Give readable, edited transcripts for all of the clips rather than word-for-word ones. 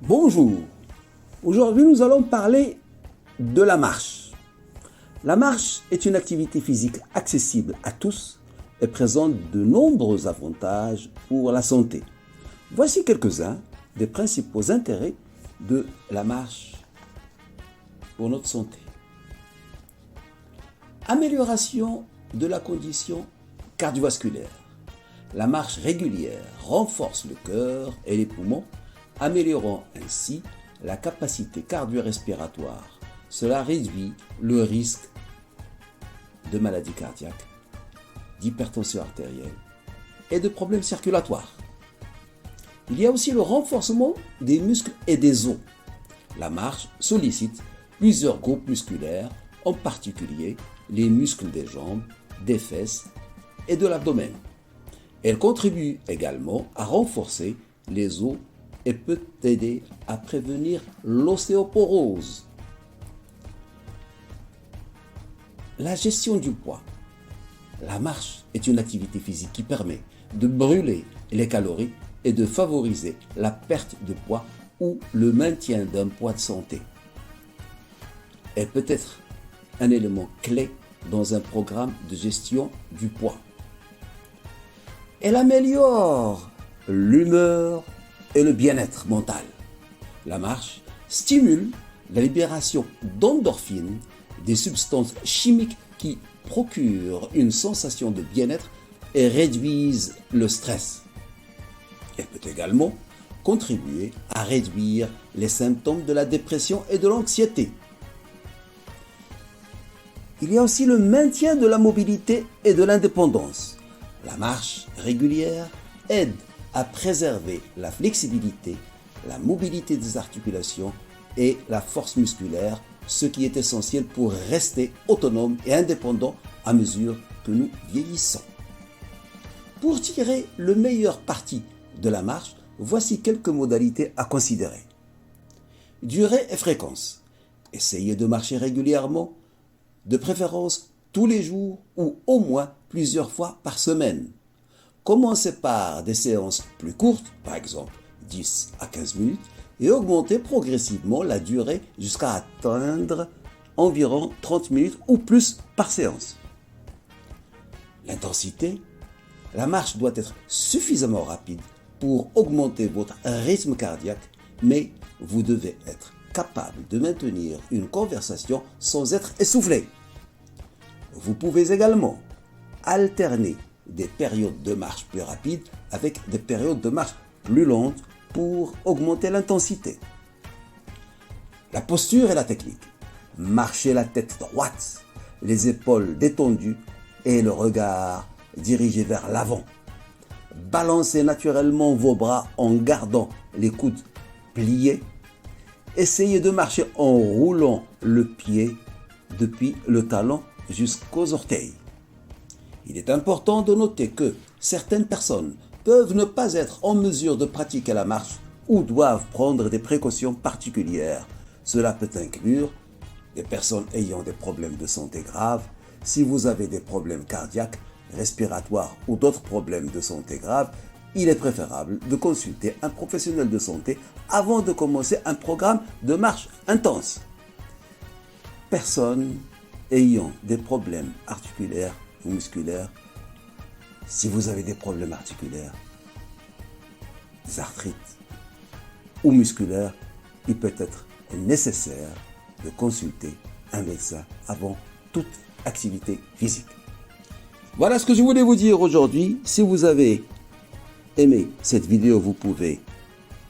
Bonjour, aujourd'hui nous allons parler de la marche. La marche est une activité physique accessible à tous et présente de nombreux avantages pour la santé. Voici quelques-uns des principaux intérêts de la marche pour notre santé. Amélioration de la condition cardiovasculaire. La marche régulière renforce le cœur et les poumons, améliorant ainsi la capacité cardio-respiratoire. Cela réduit le risque de maladies cardiaques, d'hypertension artérielle et de problèmes circulatoires. Il y a aussi le renforcement des muscles et des os. La marche sollicite plusieurs groupes musculaires, en particulier les muscles des jambes, des fesses et de l'abdomen. Elle contribue également à renforcer les os et peut aider à prévenir l'ostéoporose. La gestion du poids. La marche est une activité physique qui permet de brûler les calories et de favoriser la perte de poids ou le maintien d'un poids de santé. Elle peut être un élément clé dans un programme de gestion du poids. Elle améliore l'humeur et le bien-être mental. La marche stimule la libération d'endorphines, des substances chimiques qui procurent une sensation de bien-être et réduisent le stress. Elle peut également contribuer à réduire les symptômes de la dépression et de l'anxiété. Il y a aussi le maintien de la mobilité et de l'indépendance. La marche régulière aide à préserver la flexibilité, la mobilité des articulations et la force musculaire, ce qui est essentiel pour rester autonome et indépendant à mesure que nous vieillissons. Pour tirer le meilleur parti de la marche, voici quelques modalités à considérer. Durée et fréquence. Essayez de marcher régulièrement, de préférence tous les jours ou au moins plusieurs fois par semaine. Commencez par des séances plus courtes, par exemple 10 à 15 minutes, et augmentez progressivement la durée jusqu'à atteindre environ 30 minutes ou plus par séance. L'intensité. La marche doit être suffisamment rapide pour augmenter votre rythme cardiaque, mais vous devez être capable de maintenir une conversation sans être essoufflé. Vous pouvez également alterner des périodes de marche plus rapides avec des périodes de marche plus lentes pour augmenter l'intensité. La posture et la technique. Marchez la tête droite, les épaules détendues et le regard dirigé vers l'avant. Balancez naturellement vos bras en gardant les coudes pliés. Essayez de marcher en roulant le pied depuis le talon jusqu'aux orteils. Il est important de noter que certaines personnes peuvent ne pas être en mesure de pratiquer la marche ou doivent prendre des précautions particulières. Cela peut inclure des personnes ayant des problèmes de santé graves. Si vous avez des problèmes cardiaques, respiratoires ou d'autres problèmes de santé graves, il est préférable de consulter un professionnel de santé avant de commencer un programme de marche intense. Personnes ayant des problèmes articulaires ou musculaires, si vous avez des problèmes articulaires, des arthrites ou musculaires, il peut être nécessaire de consulter un médecin avant toute activité physique. Voilà ce que je voulais vous dire aujourd'hui. Si vous avez aimé cette vidéo, vous pouvez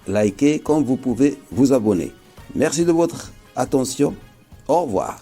liker comme vous pouvez vous abonner. Merci de votre attention. Au revoir.